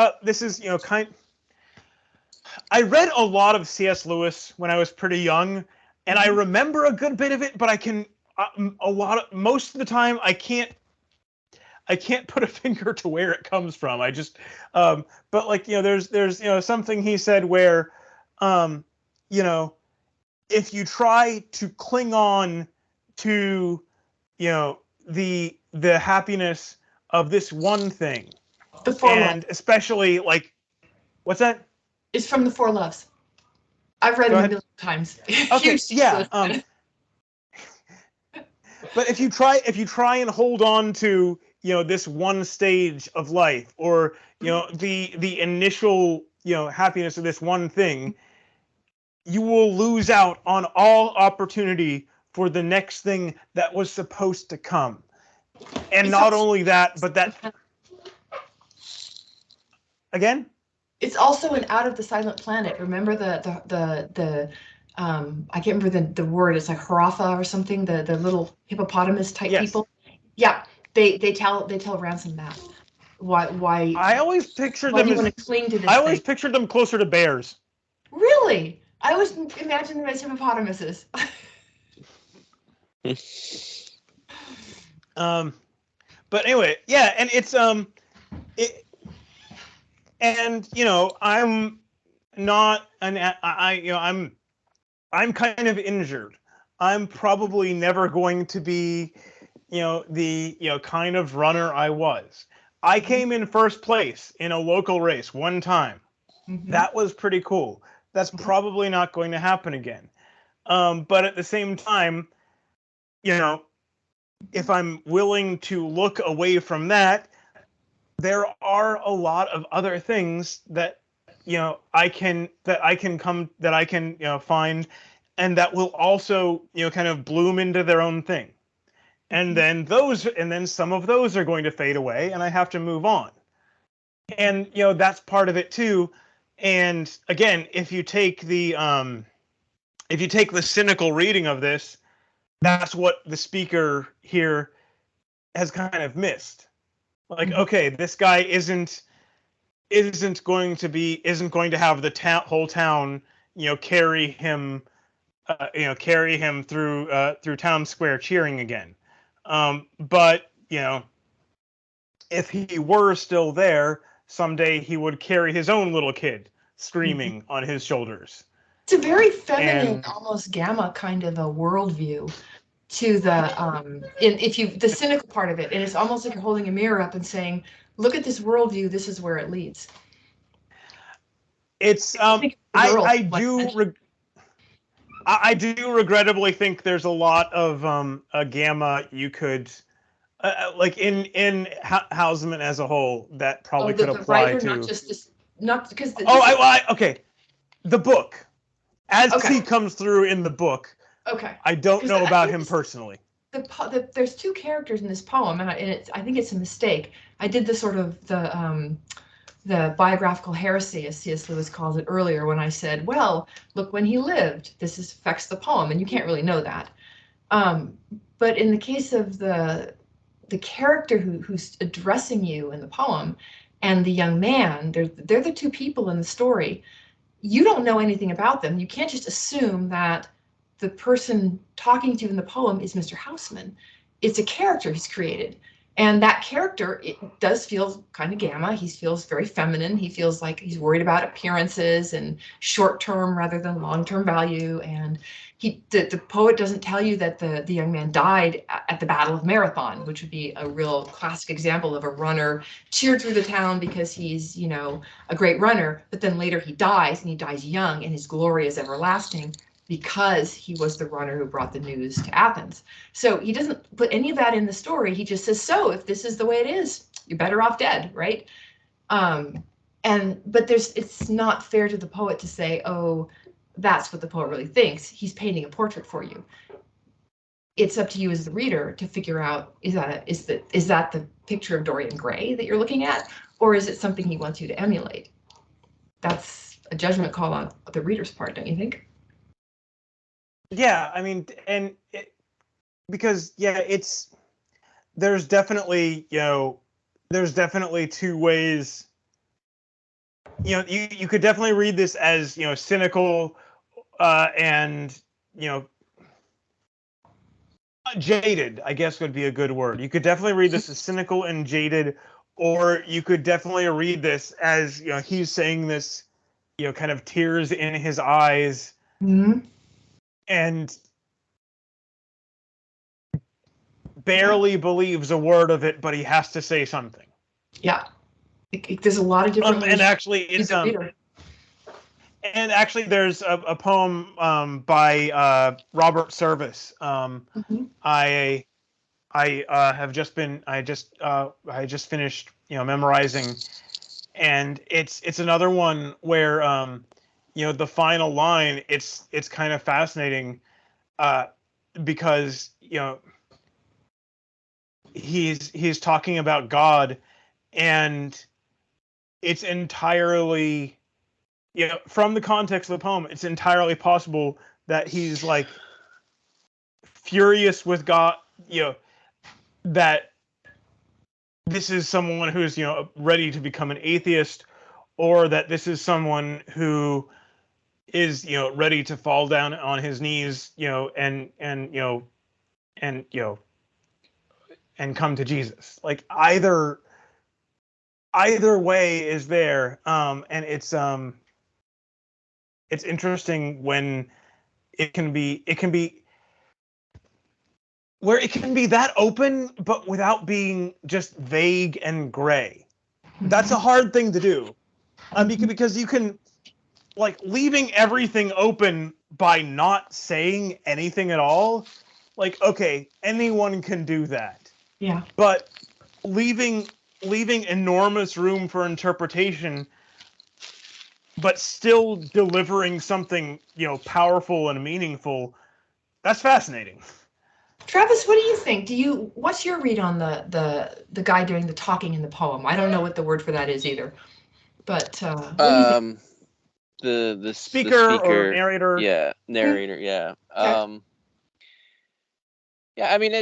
I read a lot of C.S. Lewis when I was pretty young, and I remember a good bit of it, but I can most of the time I can't put a finger to where it comes from. I just but there's something he said where if you try to cling on to the happiness of this one thing, and especially what's that? It's from the Four Loves. I've read it a million times. Okay, yeah. But if you try and hold on to this one stage of life, or the initial happiness of this one thing, you will lose out on all opportunity for the next thing that was supposed to come. And not only that, but that again. It's also an Out of the Silent Planet. Remember the I can't remember the word. It's like Harafa or something. The little hippopotamus type people. Yeah, they tell Ransom that. Why? I always pictured them as cling to this. I always pictured them closer to bears. Really? I always imagined them as hippopotamuses. But anyway, yeah, and it's and I'm not I'm kind of injured. I'm probably never going to be the kind of runner I was. I came in first place in a local race one time. That was pretty cool. That's probably not going to happen again. But at the same time, if I'm willing to look away from that, there are a lot of other things that I can find, and that will also kind of bloom into their own thing, and then some of those are going to fade away, and I have to move on, and that's part of it too. And again, if you take the cynical reading of this, that's what the speaker here has kind of missed. Like, okay, this guy isn't going to have the whole town, carry him, through town square cheering again. But if he were still there, someday he would carry his own little kid screaming on his shoulders. It's a very feminine, almost gamma kind of a worldview to the cynical part of it, and it's almost like you're holding a mirror up and saying, "Look at this worldview. This is where it leads." It's I do regrettably think there's a lot of a gamma you could like in Housman as a whole that probably could apply writer, to not just this, not because okay, the book as he comes through in the book. Okay. I don't know about him personally. There's two characters in this poem, and I think it's a mistake. I did the sort of the biographical heresy, as C.S. Lewis calls it earlier, when I said, well, look, when he lived, this affects the poem, and you can't really know that. But in the case of the character who's addressing you in the poem and the young man, they're the two people in the story. You don't know anything about them. You can't just assume that the person talking to you in the poem is Mr. Housman. It's a character he's created. And that character, it does feel kind of gamma. He feels very feminine. He feels like he's worried about appearances and short-term rather than long-term value. And the poet doesn't tell you that the young man died at the Battle of Marathon, which would be a real classic example of a runner cheered through the town because he's, a great runner. But then later he dies, and he dies young, and his glory is everlasting, because he was the runner who brought the news to Athens. So he doesn't put any of that in the story. He just says, so if this is the way it is, you're better off dead, right? But it's not fair to the poet to say, oh, that's what the poet really thinks. He's painting a portrait for you. It's up to you as the reader to figure out, is that the picture of Dorian Gray that you're looking at, or is it something he wants you to emulate? That's a judgment call on the reader's part, don't you think? Yeah, I mean, because there's definitely two ways. You could definitely read this as cynical and jaded, I guess would be a good word. You could definitely read this as cynical and jaded, or you could definitely read this as he's saying this kind of tears in his eyes. Mm-hmm. And barely believes a word of it, but he has to say something. Yeah, there's a lot of different. And actually, it's there's a poem by Robert Service. I just finished memorizing, and it's another one where the final line, it's kind of fascinating because he's talking about God, and it's entirely from the context of the poem, it's entirely possible that he's like furious with God, that this is someone who's ready to become an atheist, or that this is someone who is ready to fall down on his knees and come to Jesus. Like either way is there, and it's interesting when it can be where it can be that open but without being just vague and gray. That's a hard thing to do, because you can, like, leaving everything open by not saying anything at all, like, okay, anyone can do that. Yeah. But leaving leaving enormous room for interpretation, but still delivering something, powerful and meaningful. That's fascinating. Travis, what do you think? What's your read on the guy doing the talking in the poem? I don't know what the word for that is either. But what do you think? The Speaker or narrator. Yeah, narrator. Yeah. Okay. Yeah. I mean,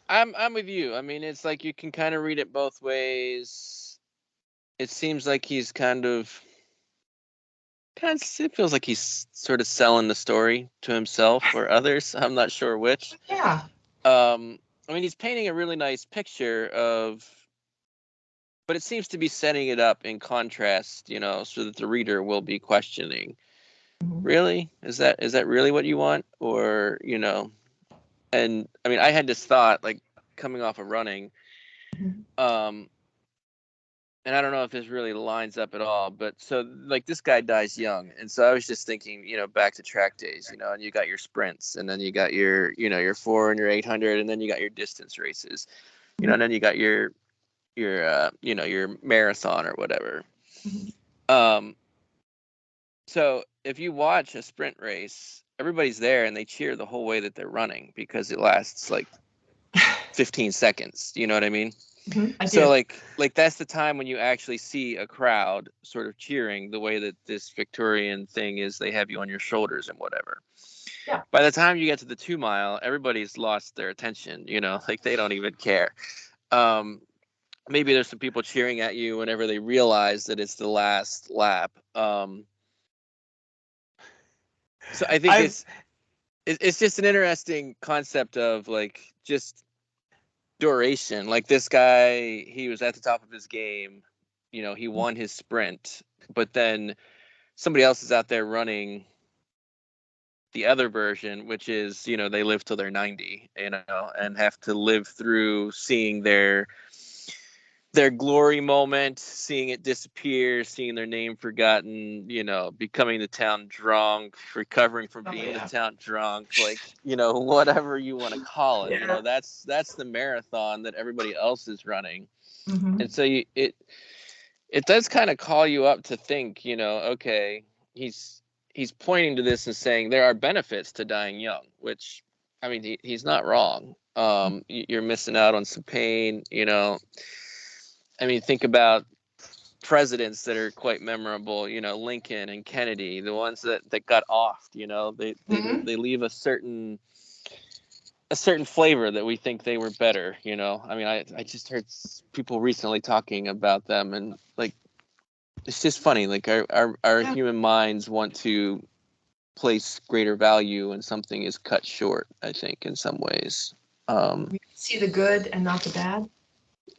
I'm with you. I mean, it's like you can kind of read it both ways. It seems like he's it feels like he's sort of selling the story to himself or others. I'm not sure which. Yeah. I mean, he's painting a really nice picture but it seems to be setting it up in contrast, so that the reader will be questioning, really? Is that really what you want? Or, and I mean, I had this thought, like, coming off of running, and I don't know if this really lines up at all, but so, like, this guy dies young. And so I was just thinking, back to track days, and you got your sprints, and then you got your, your 4 and your 800, and then you got your distance races, and then you got your marathon or whatever. So if you watch a sprint race, everybody's there and they cheer the whole way that they're running because it lasts like 15 seconds. You know what I mean? I So do. like that's the time when you actually see a crowd sort of cheering the way that this Victorian thing is. They have you on your shoulders and whatever. Yeah. By the time you get to the 2 mile, everybody's lost their attention, like they don't even care. Maybe there's some people cheering at you whenever they realize that it's the last lap. So I think it's just an interesting concept of like just duration. Like this guy, he was at the top of his game, he won his sprint, but then somebody else is out there running the other version, which is, they live till they're 90, and have to live through seeing their glory moment, seeing it disappear, seeing their name forgotten, becoming the town drunk, recovering from being the town drunk, like, whatever you want to call it. That's the marathon that everybody else is running. And so it does kind of call you up to think, okay, he's pointing to this and saying there are benefits to dying young, which, I mean, he's not wrong. You're missing out on some pain, I mean, think about presidents that are quite memorable, Lincoln and Kennedy, the ones that got offed, they leave a certain flavor that we think they were better, I mean, I just heard people recently talking about them, and like, it's just funny. Like our human minds want to place greater value when something is cut short, I think, in some ways. We see the good and not the bad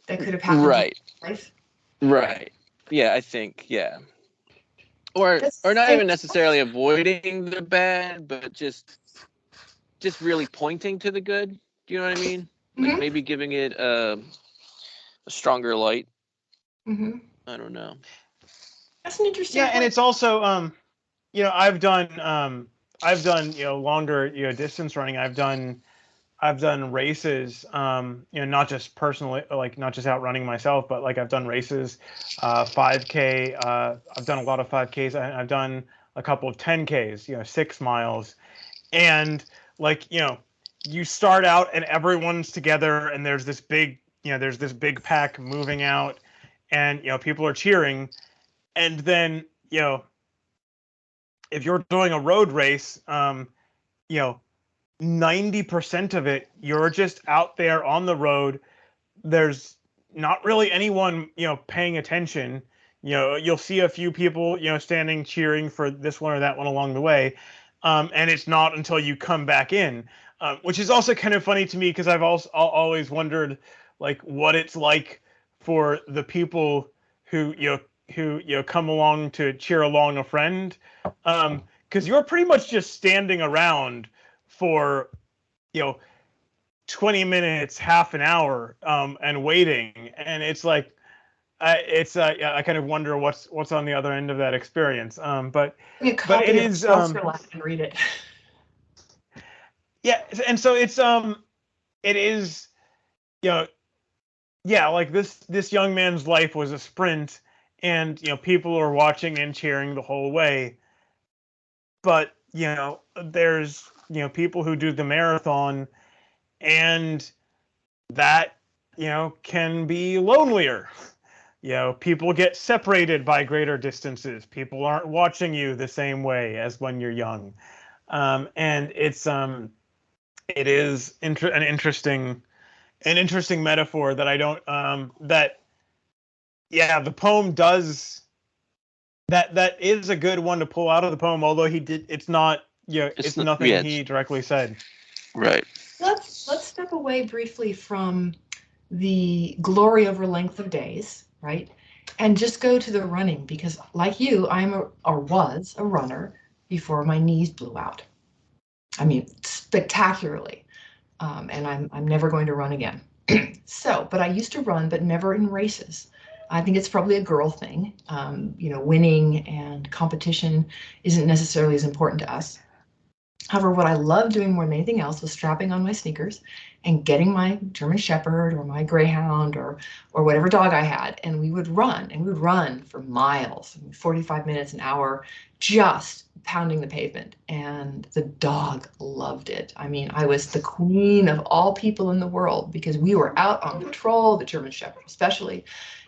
that could have happened right. in life. Right. Yeah, I think, yeah. Or not even necessarily avoiding the bad, but just really pointing to the good. Do you know what I mean? Like maybe giving it a stronger light. I don't know. That's an interesting Yeah, point. and it's also I've done longer distance running. I've done races, not just personally, like not just out running myself, but like I've done races, 5K. I've done a lot of 5Ks. I've done a couple of 10Ks, 6 miles, and like you start out and everyone's together, and there's this big pack moving out, and people are cheering, and then if you're doing a road race, 90% of it, you're just out there on the road. There's not really anyone, paying attention. You'll see a few people, standing cheering for this one or that one along the way. And it's not until you come back in, which is also kind of funny to me because I've also always wondered like what it's like for the people who come along to cheer along a friend. Because you're pretty much just standing around for 20 minutes, half an hour, and waiting, and it's like I kind of wonder what's on the other end of that experience. But it is and read it. Yeah, and so it is yeah, like this young man's life was a sprint, and people are watching and cheering the whole way. But there's people who do the marathon, and that can be lonelier. People get separated by greater distances. People aren't watching you the same way as when you're young, and it is an interesting metaphor that I don't that yeah, the poem does that is a good one to pull out of the poem, although it's not It's it's not, nothing yeah, he directly said. right. Let's step away briefly from the glory over length of days, right? And just go to the running, because like you, or was a runner before my knees blew out. I mean, spectacularly. And I'm never going to run again. But I used to run, but never in races. I think it's probably a girl thing. Winning and competition isn't necessarily as important to us. However, what I loved doing more than anything else was strapping on my sneakers and getting my German Shepherd or my Greyhound or whatever dog I had, and we would run for miles, 45 minutes, an hour, just pounding the pavement. And the dog loved it. I mean, I was the queen of all people in the world because we were out on patrol, the German Shepherd especially,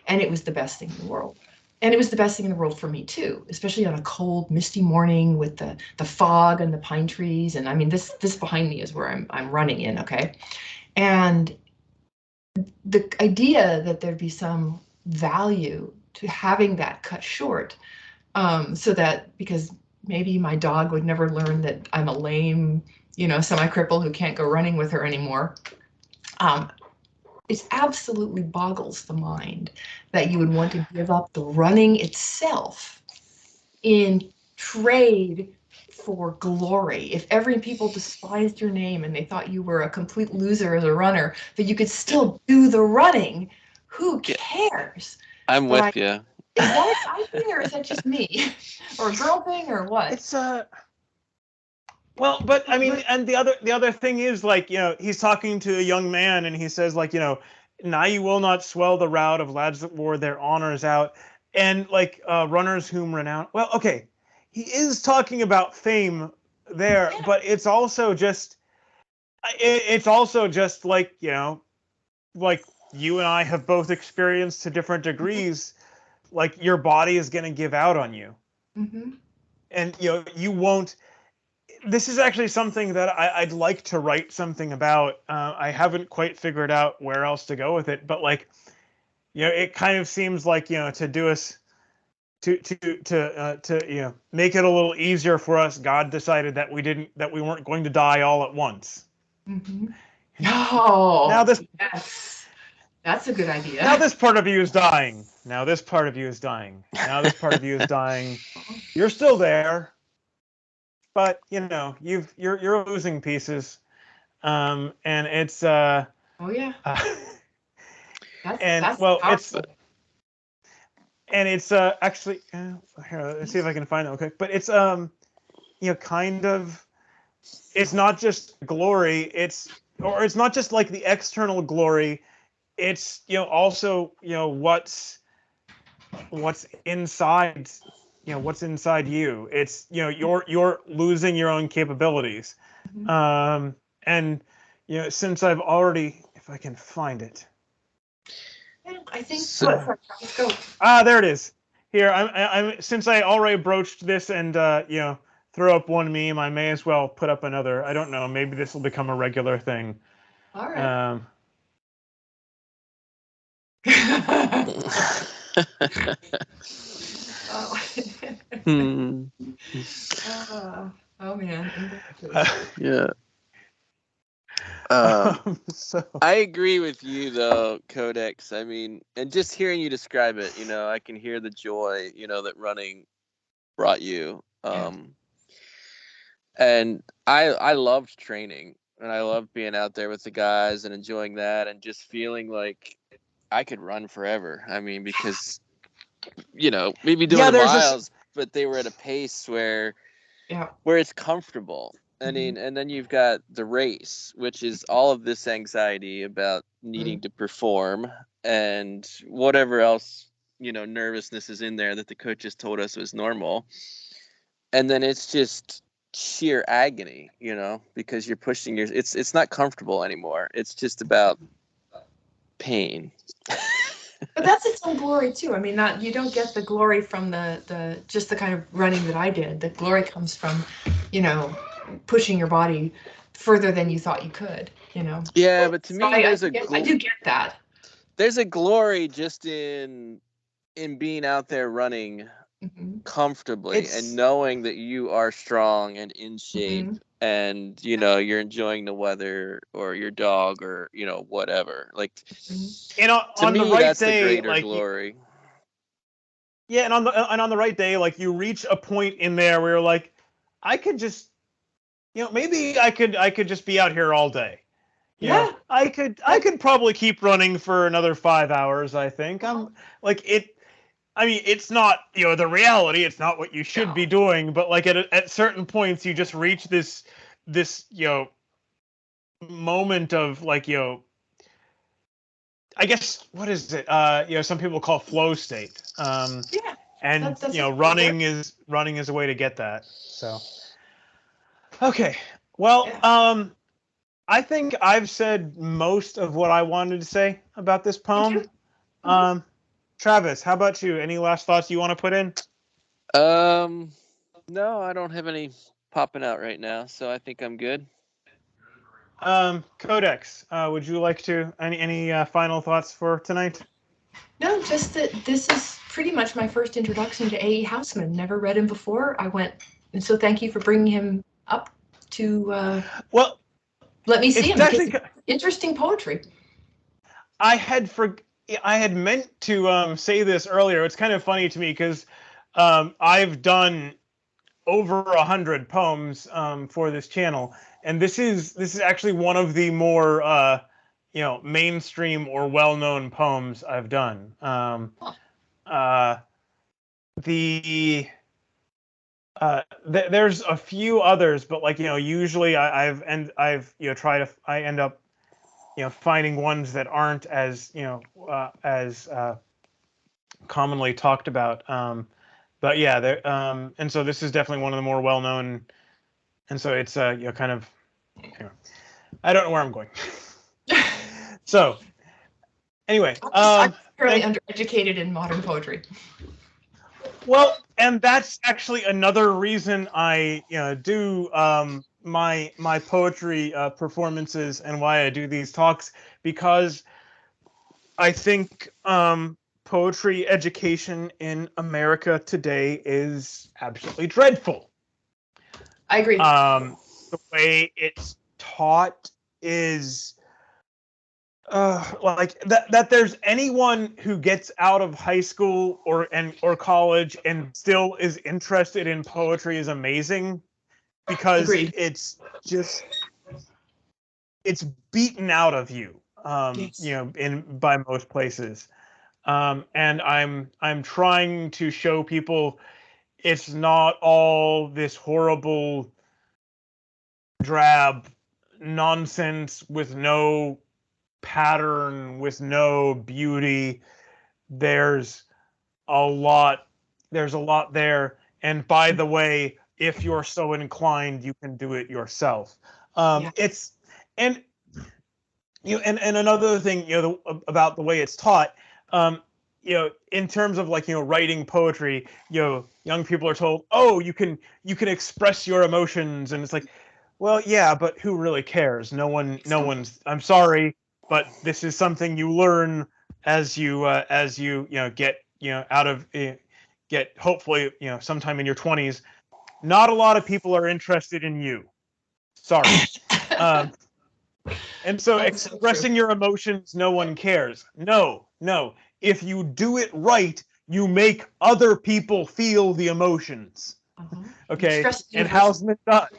and it was the best thing in the world. And it was the best thing in the world for me too, especially on a cold, misty morning with the fog and the pine trees. And I mean, this behind me is where I'm running in, okay? And the idea that there'd be some value to having that cut short, so that because maybe my dog would never learn that I'm a lame, semi-cripple who can't go running with her anymore. It absolutely boggles the mind that you would want to give up the running itself in trade for glory. If every people despised your name and they thought you were a complete loser as a runner, but you could still do the running, who cares? I'm But with you. is that a guy thing or is that just me? Or a girl thing or what? It's well, but I mean, and the other thing is, like, he's talking to a young man, and he says, like, now you will not swell the rout of lads that wore their honors out, and like runners whom renown. Well, okay, he is talking about fame there, Yeah. but it's also just like like you and I have both experienced to different degrees. Like your body is going to give out on you, Mm-hmm. and you won't. This is actually something that I'd like to write something about. I haven't quite figured out where else to go with it, but like, it kind of seems like to do us to make it a little easier for us. God decided that we weren't going to die all at once. Mm-hmm. Now Oh, this yes. That's a good idea. now this part of you is dying. Now this part of you is dying. Now this part of you is dying. You're still there, but you're losing pieces. And it's Oh yeah. That's well, powerful. it's actually here. Let's see if I can find it real quick. But it's kind of, it's not just glory. It's not just like the external glory. It's also what's inside. What's inside you. It's you're losing your own capabilities. Mhm. And since I've already, if I can find it. Yeah, I think So, let's go. There it is. Here, I'm since I already broached this and throw up one meme, I may as well put up another. I don't know. Maybe this will become a regular thing. All right. Oh. hmm. Oh man. Yeah. So I agree with you though, Codex. I mean, and just hearing you describe it, I can hear the joy, that running brought you. And I loved training, and I loved being out there with the guys and enjoying that, and just feeling like I could run forever. I mean, because maybe doing yeah, the there's this. miles, but they were at a pace where Yeah. it's comfortable. I mean, and then you've got the race, which is all of this anxiety about needing to perform, and whatever else, nervousness is in there that the coaches told us was normal. And then it's just sheer agony, because you're pushing it's not comfortable anymore. It's just about pain. But that's its own glory too. I mean, you don't get the glory from the just the kind of running that I did. The glory comes from, pushing your body further than you thought you could. Yeah, but to me, I do get that. There's a glory just in being out there running comfortably and knowing that you are strong and in shape, and you're enjoying the weather or your dog or whatever. Like, to on me, the right that's day, the greater like glory. Yeah, and on the right day, like you reach a point in there where you're like, I could just, maybe I could just be out here all day. I could probably keep running for another 5 hours. I think I'm like it. I mean, it's not the reality. It's not what you should be doing. But like at certain points, you just reach this moment of like I guess what is it? Some people call flow state. And running is a way to get that. So okay, well, I think I've said most of what I wanted to say about this poem. Travis, how about you? Any last thoughts you want to put in? No, I don't have any popping out right now, so I think I'm good. Codex, would you like to any final thoughts for tonight? No, just that this is pretty much my first introduction to A.E. Housman. Never read him before. And so thank you for bringing him up to let me see him. Actually, interesting poetry. I had meant to say this earlier. It's kind of funny to me because I've done over 100 poems for this channel, and this is actually one of the more mainstream or well-known poems I've done. There's a few others, but like usually I end up finding ones that aren't as as commonly talked about. But yeah, there and so this is definitely one of the more well-known, and so it's kind of I don't know where I'm going. So anyway, I'm fairly undereducated in modern poetry. Well, and that's actually another reason I do my poetry performances and why I do these talks, because I think poetry education in America today is absolutely dreadful. I agree. The way it's taught is like that there's anyone who gets out of high school or college and still is interested in poetry is amazing, because it's beaten out of you by most places, and I'm trying to show people it's not all this horrible drab nonsense with no pattern, with no beauty. There's a lot there, and by the way, if you're so inclined, you can do it yourself. It's and another thing about the way it's taught, in terms of like writing poetry, young people are told, oh, you can express your emotions, and it's like, well, yeah, but who really cares? No one's. I'm sorry, but this is something you learn as you get out of get hopefully sometime in your 20s. Not a lot of people are interested in you. Sorry. And so expressing your emotions, no one cares. No. If you do it right, you make other people feel the emotions. Okay, and Housman does.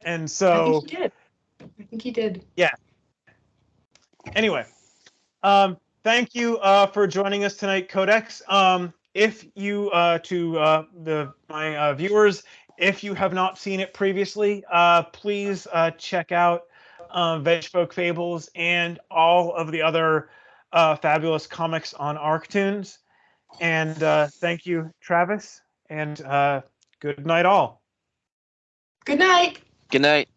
And so I think he did. Yeah. Anyway, thank you for joining us tonight, Codex. If you to my viewers, if you have not seen it previously, please check out Vegfolk Fables, and all of the other fabulous comics on Arctoons. And thank you, Travis, and good night all. Good night. Good night.